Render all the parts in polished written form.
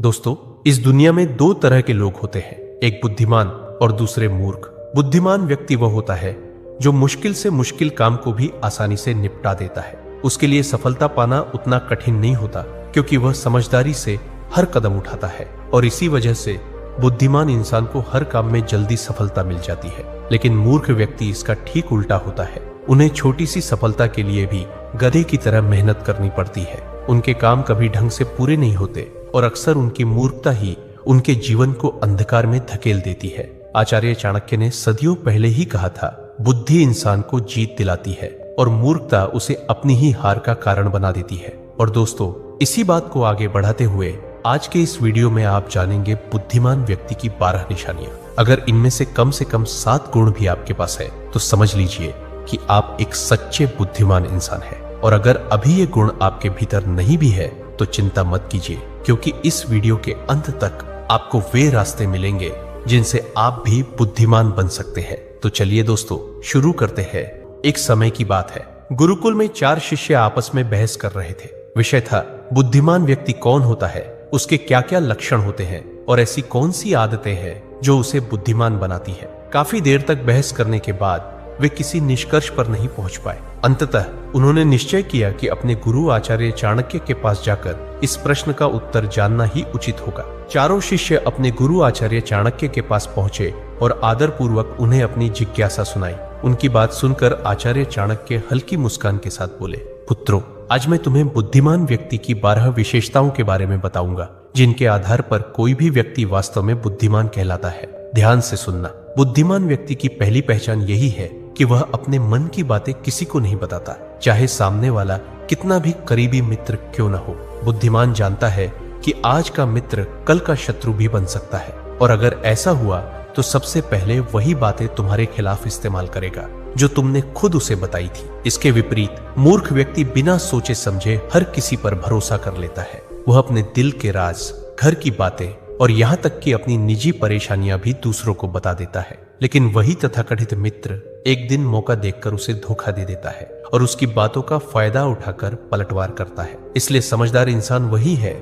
दोस्तों, इस दुनिया में दो तरह के लोग होते हैं, एक बुद्धिमान और दूसरे मूर्ख। बुद्धिमान व्यक्ति वह होता है जो मुश्किल से मुश्किल काम को भी आसानी से निपटा देता है। उसके लिए सफलता पाना उतना कठिन नहीं होता, क्योंकि वह समझदारी से हर कदम उठाता है और इसी वजह से बुद्धिमान इंसान को हर काम में जल्दी सफलता मिल जाती है। लेकिन मूर्ख व्यक्ति इसका ठीक उल्टा होता है। उन्हें छोटी सी सफलता के लिए भी गधे की तरह मेहनत करनी पड़ती है। उनके काम कभी ढंग से पूरे नहीं होते और अक्सर उनकी मूर्खता ही उनके जीवन को अंधकार में धकेल देती है। आचार्य चाणक्य ने सदियों पहले ही कहा था, बुद्धि इंसान को जीत दिलाती है और मूर्खता उसे अपनी ही हार का कारण बना देती है। और दोस्तों, इसी बात को आगे बढ़ाते हुए आज के इस वीडियो में आप जानेंगे बुद्धिमान व्यक्ति की 12 निशानियां। अगर इनमें से कम 7 गुण भी आपके पास है तो समझ लीजिए कि आप एक सच्चे बुद्धिमान इंसान हैं। और अगर अभी ये गुण आपके भीतर नहीं भी है तो चिंता मत कीजिए, क्योंकि इस वीडियो के अंत तक आपको वे रास्ते मिलेंगे जिनसे आप भी बुद्धिमान बन सकते हैं। तो चलिए दोस्तों, शुरू करते हैं। एक समय की बात है, गुरुकुल में 4 शिष्य आपस में बहस कर रहे थे। विषय था, बुद्धिमान व्यक्ति कौन होता है, उसके क्या क्या लक्षण होते हैं और ऐसी कौन सी आदतें हैं जो उसे बुद्धिमान बनाती है। काफी देर तक बहस करने के बाद वे किसी निष्कर्ष पर नहीं पहुंच पाए। अंततः उन्होंने निश्चय किया कि अपने गुरु आचार्य चाणक्य के पास जाकर इस प्रश्न का उत्तर जानना ही उचित होगा। चारों शिष्य अपने गुरु आचार्य चाणक्य के पास पहुंचे और आदर पूर्वक उन्हें अपनी जिज्ञासा सुनाई। उनकी बात सुनकर आचार्य चाणक्य हल्की मुस्कान के साथ बोले, पुत्रों, आज मैं तुम्हें बुद्धिमान व्यक्ति की 12 विशेषताओं के बारे में बताऊंगा, जिनके आधार पर कोई भी व्यक्ति वास्तव में बुद्धिमान कहलाता है। ध्यान से सुनना। बुद्धिमान व्यक्ति की पहली पहचान यही है कि वह अपने मन की बातें किसी को नहीं बताता, चाहे सामने वाला कितना भी करीबी मित्र क्यों न हो। बुद्धिमान जानता है कि आज का मित्र कल का शत्रु भी बन सकता है, और अगर ऐसा हुआ तो सबसे पहले वही बातें तुम्हारे खिलाफ इस्तेमाल करेगा जो तुमने खुद उसे बताई थी। इसके विपरीत मूर्ख व्यक्ति बिना सोचे समझे हर किसी पर भरोसा कर लेता है। वह अपने दिल के राज, घर की बातें और यहाँ तक कि अपनी निजी परेशानियां भी दूसरों को बता देता है। लेकिन वही तथाकथित मित्र एक दिन मौका देखकर उसे धोखा दे देता है और उसकी बातों का फायदा उठाकर पलटवार करता है। इसलिए समझदार इंसान वही है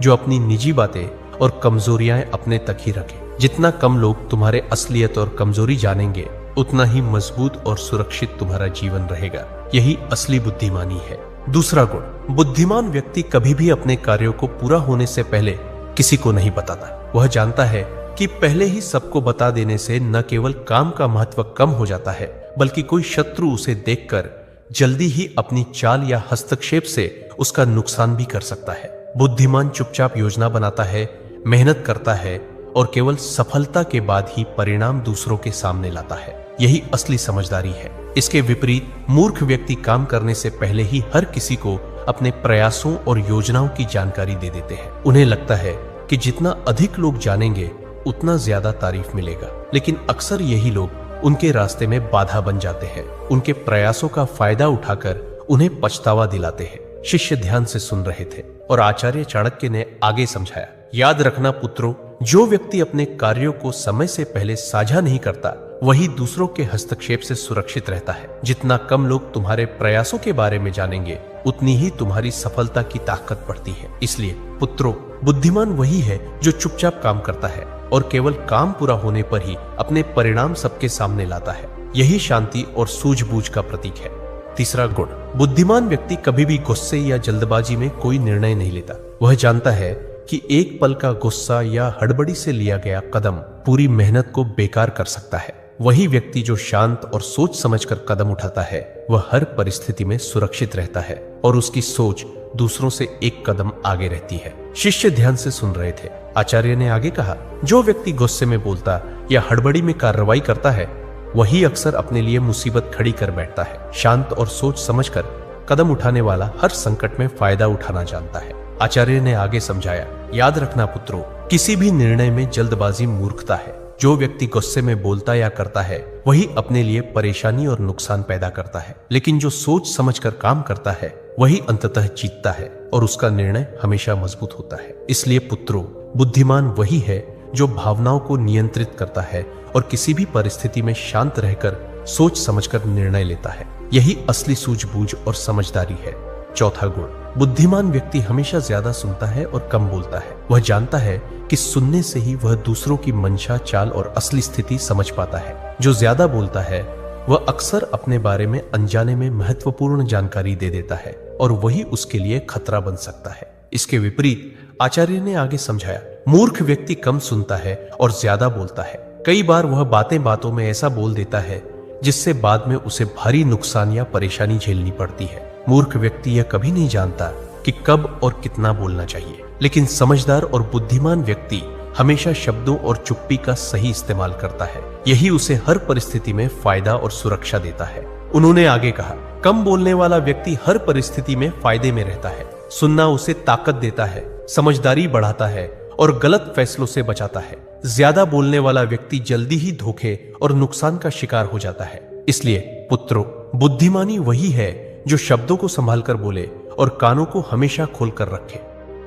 जो अपनी निजी बातें और कमजोरियां अपने तक ही रखे। जितना कम लोग तुम्हारे असलियत और कमजोरी जानेंगे, उतना ही मजबूत और सुरक्षित तुम्हारा जीवन रहेगा। यही असली बुद्धिमानी है। दूसरा गुण, बुद्धिमान व्यक्ति कभी भी अपने कार्यों को पूरा होने से पहले किसी को नहीं बताता। वह जानता है कि पहले ही सबको बता देने से न केवल काम का महत्व कम हो जाता है, बल्कि कोई शत्रु उसे देखकर जल्दी ही अपनी चाल या हस्तक्षेप से उसका नुकसान भी कर सकता है। बुद्धिमान चुपचाप योजना बनाता है, मेहनत करता है और केवल सफलता के बाद ही परिणाम दूसरों के सामने लाता है। यही असली समझदारी है। इसके विपरीत मूर्ख व्यक्ति काम करने से पहले ही हर किसी को अपने प्रयासों और योजनाओं की जानकारी दे देते हैं। उन्हें लगता है कि जितना अधिक लोग जानेंगे उतना ज्यादा तारीफ मिलेगा, लेकिन अक्सर यही लोग उनके रास्ते में बाधा बन जाते हैं। उनके प्रयासों का फायदा उठाकर उन्हें पछतावा दिलाते हैं। शिष्य ध्यान से सुन रहे थे और आचार्य चाणक्य ने आगे समझाया, याद रखना पुत्रों, जो व्यक्ति अपने कार्यों को समय से पहले साझा नहीं करता, वही दूसरों के हस्तक्षेप से सुरक्षित रहता है। जितना कम लोग तुम्हारे प्रयासों के बारे में जानेंगे, उतनी ही तुम्हारी सफलता की ताकत बढ़ती है। इसलिए पुत्रों, बुद्धिमान वही है जो चुपचाप काम करता है और केवल काम पूरा होने पर ही अपने परिणाम सबके सामने लाता है। यही शांति और सूझबूझ का प्रतीक है। तीसरा गुण, बुद्धिमान व्यक्ति कभी भी गुस्से या जल्दबाजी में कोई निर्णय नहीं लेता। वह जानता है कि एक पल का गुस्सा या हड़बड़ी से लिया गया कदम पूरी मेहनत को बेकार कर सकता है। वही व्यक्ति जो शांत और सोच समझकर कदम उठाता है, वह हर परिस्थिति में सुरक्षित रहता है और उसकी सोच दूसरों से एक कदम आगे रहती है। शिष्य ध्यान से सुन रहे थे। आचार्य ने आगे कहा, जो व्यक्ति गुस्से में बोलता या हड़बड़ी में कार्रवाई करता है, वही अक्सर अपने लिए मुसीबत खड़ी कर बैठता है। शांत और सोच समझकर कदम उठाने वाला हर संकट में फायदा उठाना जानता है। आचार्य ने आगे समझाया, याद रखना पुत्रों, किसी भी निर्णय में जल्दबाजी मूर्खता है। जो व्यक्ति गुस्से में बोलता या करता है, वही अपने लिए परेशानी और नुकसान पैदा करता है। लेकिन जो सोच समझकर काम करता है, वही अंततः जीतता है और उसका निर्णय हमेशा मजबूत होता है। इसलिए पुत्रों, बुद्धिमान वही है जो भावनाओं को नियंत्रित करता है और किसी भी परिस्थिति में शांत रहकर सोच समझकर निर्णय लेता है। यही असली सूझबूझ और समझदारी है। चौथा गुण, बुद्धिमान व्यक्ति हमेशा ज्यादा सुनता है और कम बोलता है। वह जानता है कि सुनने से ही वह दूसरों की मंशा, चाल और असली स्थिति समझ पाता है। जो ज्यादा बोलता है वह अक्सर अपने बारे में अनजाने में महत्वपूर्ण जानकारी दे देता है और वही उसके लिए खतरा बन सकता है। इसके विपरीत आचार्य ने आगे समझाया, मूर्ख व्यक्ति कम सुनता है और ज्यादा बोलता है। कई बार वह बातें बातों में ऐसा बोल देता है जिससे बाद में उसे भारी नुकसान या परेशानी झेलनी पड़ती है। मूर्ख व्यक्ति यह कभी नहीं जानता कि कब और कितना बोलना चाहिए, लेकिन समझदार और बुद्धिमान व्यक्ति हमेशा शब्दों और चुप्पी का सही इस्तेमाल करता है। यही उसे हर परिस्थिति में फायदा और सुरक्षा देता है। उन्होंने आगे कहा, कम बोलने वाला व्यक्ति हर परिस्थिति में फायदे में रहता है। सुनना उसे ताकत देता है, समझदारी बढ़ाता है और गलत फैसलों से बचाता है। ज्यादा बोलने वाला व्यक्ति जल्दी ही धोखे और नुकसान का शिकार हो जाता है। इसलिए पुत्रों, बुद्धिमानी वही है जो शब्दों को संभाल कर बोले और कानों को हमेशा खोलकर रखे।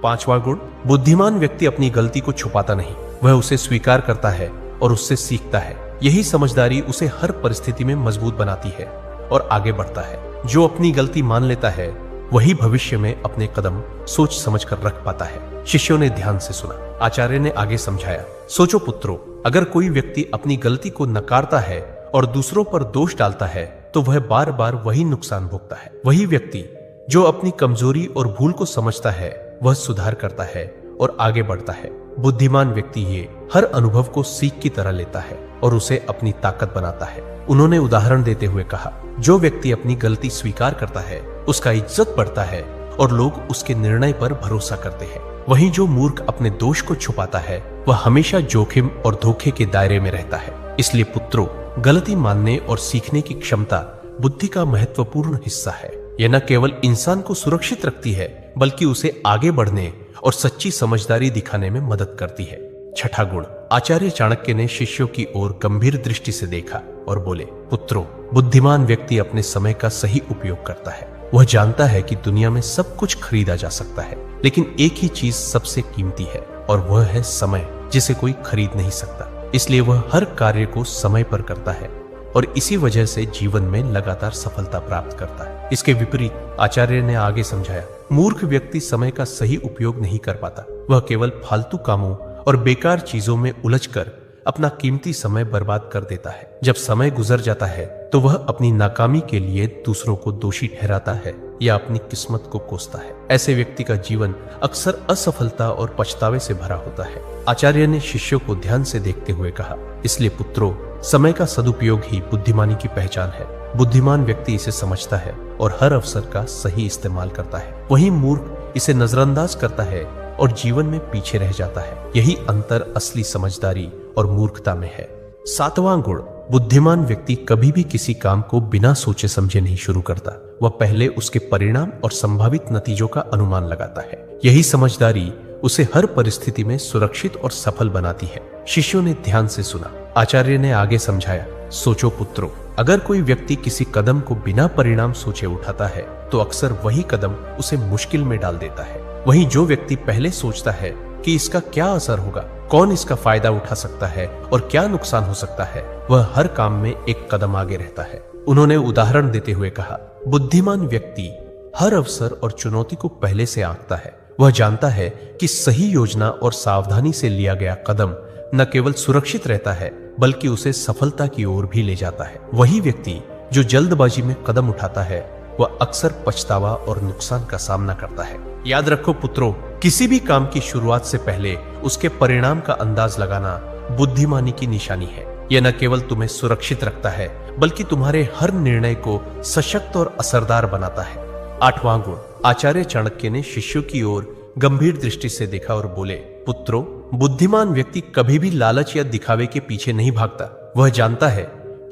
5वां गुण, बुद्धिमान व्यक्ति अपनी गलती को छुपाता नहीं, वह उसे स्वीकार करता है और उससे सीखता है। यही समझदारी उसे हर परिस्थिति में मजबूत बनाती है और आगे बढ़ता है। जो अपनी गलती मान लेता है वही भविष्य में अपने कदम सोच समझ कर रख पाता है। शिष्यों ने ध्यान से सुना। आचार्य ने आगे समझाया, सोचो पुत्रों, अगर कोई व्यक्ति अपनी गलती को नकारता है और दूसरों पर दोष डालता है तो वह बार बार वही नुकसान भोगता है। वही व्यक्ति जो अपनी कमजोरी और भूल को समझता है वह सुधार करता है और आगे बढ़ता है। बुद्धिमान व्यक्ति ये हर अनुभव को सीख की तरह लेता है और उसे अपनी ताकत बनाता है। उन्होंने उदाहरण देते हुए कहा, जो व्यक्ति अपनी गलती स्वीकार करता है उसका इज्जत बढ़ता है और लोग उसके निर्णय पर भरोसा करते हैं। वहीं जो मूर्ख अपने दोष को छुपाता है वह हमेशा जोखिम और धोखे के दायरे में रहता है। इसलिए पुत्रों, गलती मानने और सीखने की क्षमता बुद्धि का महत्वपूर्ण हिस्सा है। यह न केवल इंसान को सुरक्षित रखती है बल्कि उसे आगे बढ़ने और सच्ची समझदारी दिखाने में मदद करती है। 6ठा गुण, आचार्य चाणक्य ने शिष्यों की ओर गंभीर दृष्टि से देखा और बोले, पुत्रों, बुद्धिमान व्यक्ति अपने समय का सही उपयोग करता है। वह जानता है कि दुनिया में सब कुछ खरीदा जा सकता है, लेकिन एक ही चीज सबसे कीमती है और वह है समय, जिसे कोई खरीद नहीं सकता। इसलिए वह हर कार्य को समय पर करता है और इसी वजह से जीवन में लगातार सफलता प्राप्त करता है। इसके विपरीत आचार्य ने आगे समझाया, मूर्ख व्यक्ति समय का सही उपयोग नहीं कर पाता। वह केवल फालतू कामों और बेकार चीजों में उलझकर अपना कीमती समय बर्बाद कर देता है। जब समय गुजर जाता है तो वह अपनी नाकामी के लिए दूसरों को दोषी ठहराता है या अपनी किस्मत को कोसता है। ऐसे व्यक्ति का जीवन अक्सर असफलता और पछतावे से भरा होता है। आचार्य ने शिष्यों को ध्यान से देखते हुए कहा, इसलिए पुत्रों, समय का सदुपयोग ही बुद्धिमानी की पहचान है। बुद्धिमान व्यक्ति इसे समझता है और हर अवसर का सही इस्तेमाल करता है। वहीं मूर्ख इसे नजरअंदाज करता है और जीवन में पीछे रह जाता है। यही अंतर असली समझदारी और मूर्खता में है। 7वां गुण, बुद्धिमान व्यक्ति कभी भी किसी काम को बिना सोचे समझे नहीं शुरू करता। वह पहले उसके परिणाम और संभावित नतीजों का अनुमान लगाता है। यही समझदारी उसे हर परिस्थिति में सुरक्षित और सफल बनाती है। शिष्यों ने ध्यान से सुना। आचार्य ने आगे समझाया, सोचो पुत्रों, अगर कोई व्यक्ति किसी कदम को बिना परिणाम सोचे उठाता है तो अक्सर वही कदम उसे मुश्किल में डाल देता है। वहीं जो व्यक्ति पहले सोचता है कि इसका क्या असर होगा, कौन इसका फायदा उठा सकता है और क्या नुकसान हो सकता है, वह हर काम में एक कदम आगे रहता है। उन्होंने उदाहरण देते हुए कहा, बुद्धिमान व्यक्ति हर अवसर और चुनौती को पहले से आंकता है। वह जानता है कि सही योजना और सावधानी से लिया गया कदम न केवल सुरक्षित रहता है बल्कि उसे सफलता की ओर भी ले जाता है। वही व्यक्ति जो जल्दबाजी में कदम उठाता है वह अक्सर पछतावा और नुकसान का सामना करता है। याद रखो पुत्रों, किसी भी काम की शुरुआत से पहले उसके परिणाम का अंदाज लगाना बुद्धिमानी की निशानी है। यह न केवल तुम्हें सुरक्षित रखता है बल्कि तुम्हारे हर निर्णय को सशक्त और असरदार बनाता है। 8वां गुण, आचार्य चाणक्य ने शिष्यों की ओर गंभीर दृष्टि से देखा और बोले, पुत्रों, बुद्धिमान व्यक्ति कभी भी लालच या दिखावे के पीछे नहीं भागता। वह जानता है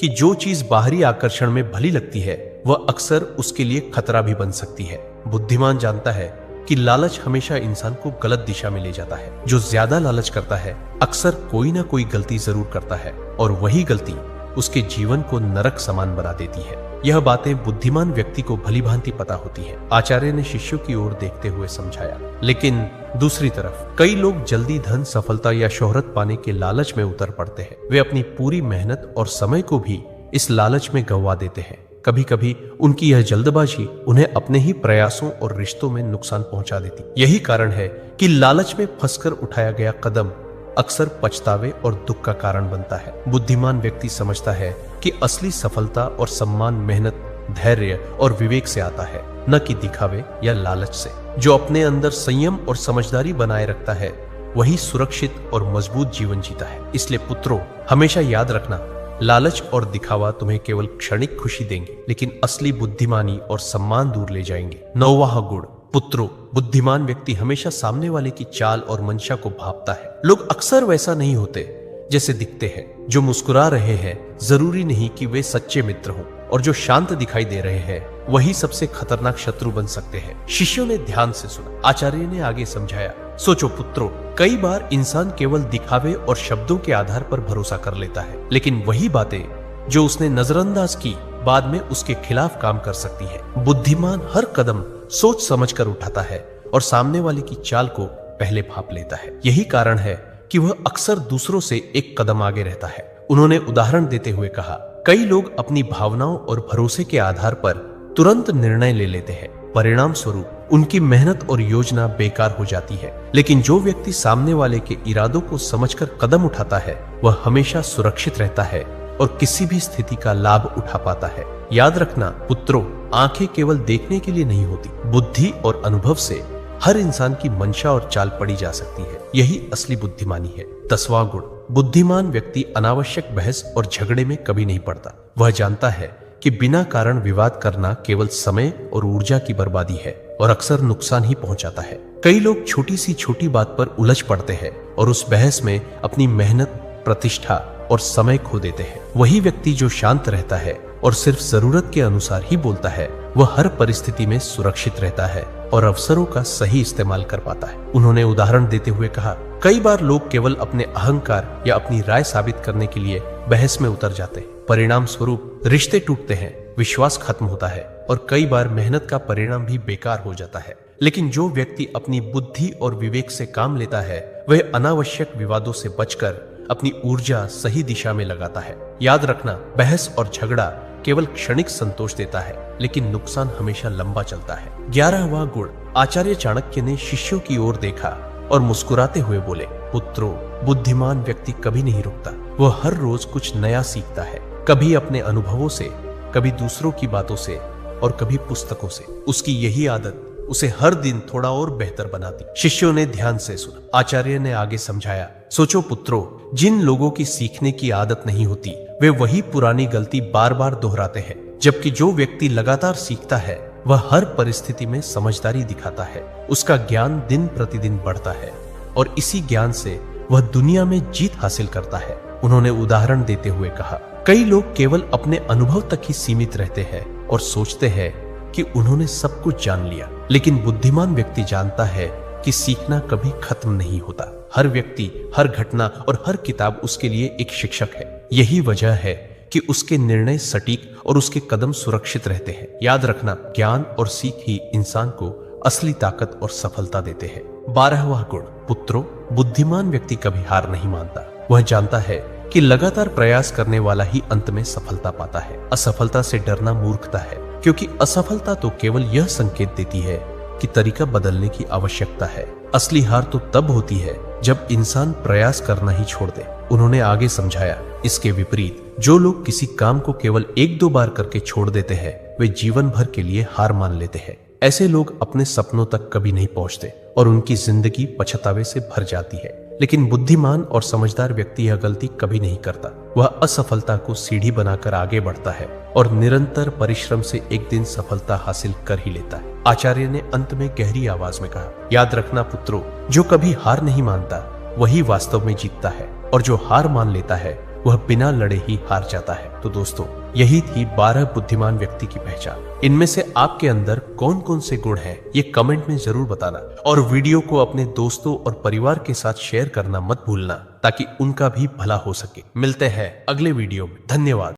कि जो चीज बाहरी आकर्षण में भली लगती है वह अक्सर उसके लिए खतरा भी बन सकती है। बुद्धिमान जानता है कि लालच हमेशा इंसान को गलत दिशा में ले जाता है। जो ज्यादा लालच करता है अक्सर कोई ना कोई गलती जरूर करता है और वही गलती उसके जीवन को नरक समान बना देती है। यह बातें बुद्धिमान व्यक्ति को भली भांति पता होती है। आचार्य ने शिष्यों की ओर देखते हुए समझाया, लेकिन दूसरी तरफ कई लोग जल्दी धन, सफलता या शोहरत पाने के लालच में उतर पड़ते हैं। वे अपनी पूरी मेहनत और समय को भी इस लालच में गंवा देते हैं। कभी कभी उनकी यह जल्दबाजी उन्हें अपने ही प्रयासों और रिश्तों में नुकसान पहुंचा देती। यही कारण है कि लालच में फंसकर उठाया गया कदम अक्सर पछतावे और दुख का कारण बनता है। बुद्धिमान व्यक्ति समझता है कि असली सफलता और सम्मान मेहनत, धैर्य और विवेक से आता है, न कि दिखावे या लालच से। जो अपने अंदर संयम और समझदारी बनाए रखता है वही सुरक्षित और मजबूत जीवन जीता है। इसलिए पुत्रों, हमेशा याद रखना, लालच और दिखावा तुम्हें केवल क्षणिक खुशी देंगे, लेकिन असली बुद्धिमानी और सम्मान दूर ले जाएंगे। 9वां गुण, पुत्रों, बुद्धिमान व्यक्ति हमेशा सामने वाले की चाल और मंशा को भांपता है। लोग अक्सर वैसा नहीं होते जैसे दिखते हैं। जो मुस्कुरा रहे हैं जरूरी नहीं कि वे सच्चे मित्र हों, और जो शांत दिखाई दे रहे हैं वही सबसे खतरनाक शत्रु बन सकते हैं। शिष्यों ने ध्यान से सुना। आचार्य ने आगे समझाया, सोचो पुत्रों, कई बार इंसान केवल दिखावे और शब्दों के आधार पर भरोसा कर लेता है, लेकिन वही बातें जो उसने नजरअंदाज की बाद में उसके खिलाफ काम कर सकती है। बुद्धिमान हर कदम सोच समझ कर उठाता है और सामने वाले की चाल को पहले भांप लेता है। यही कारण है कि वह अक्सर दूसरों से एक कदम आगे रहता है। उन्होंने उदाहरण देते हुए कहा, कई लोग अपनी भावनाओं और भरोसे के आधार पर तुरंत निर्णय ले लेते हैं। परिणाम स्वरूप उनकी मेहनत और योजना बेकार हो जाती है। लेकिन जो व्यक्ति सामने वाले के इरादों को समझकर कदम उठाता है वह हमेशा सुरक्षित रहता है और किसी भी स्थिति का लाभ उठा पाता है। याद रखना पुत्रों, आंखें केवल देखने के लिए नहीं होती। बुद्धि और अनुभव से हर इंसान की मंशा और चाल पड़ी जा सकती है। यही असली बुद्धिमानी है। 10वां गुण, बुद्धिमान व्यक्ति अनावश्यक बहस और झगड़े में कभी नहीं पड़ता। वह जानता है कि बिना कारण विवाद करना केवल समय और ऊर्जा की बर्बादी है और अक्सर नुकसान ही पहुंचाता है। कई लोग छोटी बात पर उलझ पड़ते हैं और उस बहस में अपनी मेहनत, प्रतिष्ठा और समय खो देते हैं। वही व्यक्ति जो शांत रहता है और सिर्फ जरूरत के अनुसार ही बोलता है वह हर परिस्थिति में सुरक्षित रहता है और अवसरों का सही इस्तेमाल कर पाता है। उन्होंने उदाहरण देते हुए कहा, कई बार लोग केवल अपने अहंकार या अपनी राय साबित करने के लिए बहस में उतर जाते हैं। परिणाम स्वरूप रिश्ते टूटते हैं, विश्वास खत्म होता है और कई बार मेहनत का परिणाम भी बेकार हो जाता है। लेकिन जो व्यक्ति अपनी बुद्धि और विवेक से काम लेता है वह अनावश्यक विवादों से बचकर अपनी ऊर्जा सही दिशा में लगाता है। याद रखना, बहस और झगड़ा केवल क्षणिक संतोष देता है, लेकिन नुकसान हमेशा लंबा चलता है। 11वां गुण, आचार्य चाणक्य ने शिष्यों की ओर देखा और मुस्कुराते हुए बोले, पुत्रों, बुद्धिमान व्यक्ति कभी नहीं रुकता। वह हर रोज कुछ नया सीखता है, कभी अपने अनुभवों से, कभी दूसरों की बातों से और कभी पुस्तकों से। उसकी यही आदत उसे हर दिन थोड़ा और बेहतर बनाती। शिष्यों ने ध्यान से सुना। आचार्य ने आगे समझाया, सोचो पुत्रों, जिन लोगों की सीखने की आदत नहीं होती वे वही पुरानी गलती बार बार दोहराते हैं, जबकि जो व्यक्ति लगातार सीखता है वह हर परिस्थिति में समझदारी दिखाता है। उसका ज्ञान दिन प्रतिदिन बढ़ता है और इसी ज्ञान से वह दुनिया में जीत हासिल करता है। उन्होंने उदाहरण देते हुए कहा, कई लोग केवल अपने अनुभव तक ही सीमित रहते हैं और सोचते हैं कि उन्होंने सब कुछ जान लिया, लेकिन बुद्धिमान व्यक्ति जानता है कि सीखना कभी खत्म नहीं होता। हर व्यक्ति, हर घटना और हर किताब उसके लिए एक शिक्षक है। यही वजह है कि उसके निर्णय सटीक और उसके कदम सुरक्षित रहते हैं। याद रखना, ज्ञान और सीख ही इंसान को असली ताकत और सफलता देते हैं। 12वां गुण, पुत्रों, बुद्धिमान व्यक्ति कभी हार नहीं मानता। वह जानता है कि लगातार प्रयास करने वाला ही अंत में सफलता पाता है। असफलता से डरना मूर्खता है, क्योंकि असफलता तो केवल यह संकेत देती है कि तरीका बदलने की आवश्यकता है। असली हार तो तब होती है जब इंसान प्रयास करना ही छोड़ दे। उन्होंने आगे समझाया, इसके विपरीत जो लोग किसी काम को केवल 1-2 बार करके छोड़ देते हैं वे जीवन भर के लिए हार मान लेते हैं। ऐसे लोग अपने सपनों तक कभी नहीं पहुंचते और उनकी जिंदगी पछतावे से भर जाती है। लेकिन बुद्धिमान और समझदार व्यक्ति यह गलती कभी नहीं करता। वह असफलता को सीढ़ी बनाकर आगे बढ़ता है और निरंतर परिश्रम से एक दिन सफलता हासिल कर ही लेता है। आचार्य ने अंत में गहरी आवाज में कहा, याद रखना पुत्रों, जो कभी हार नहीं मानता वही वास्तव में जीतता है और जो हार मान लेता है वह बिना लड़े ही हार जाता है। तो दोस्तों, यही थी 12 बुद्धिमान व्यक्ति की पहचान। इनमें से आपके अंदर कौन कौन से गुण हैं ये कमेंट में जरूर बताना और वीडियो को अपने दोस्तों और परिवार के साथ शेयर करना मत भूलना ताकि उनका भी भला हो सके। मिलते हैं अगले वीडियो में। धन्यवाद।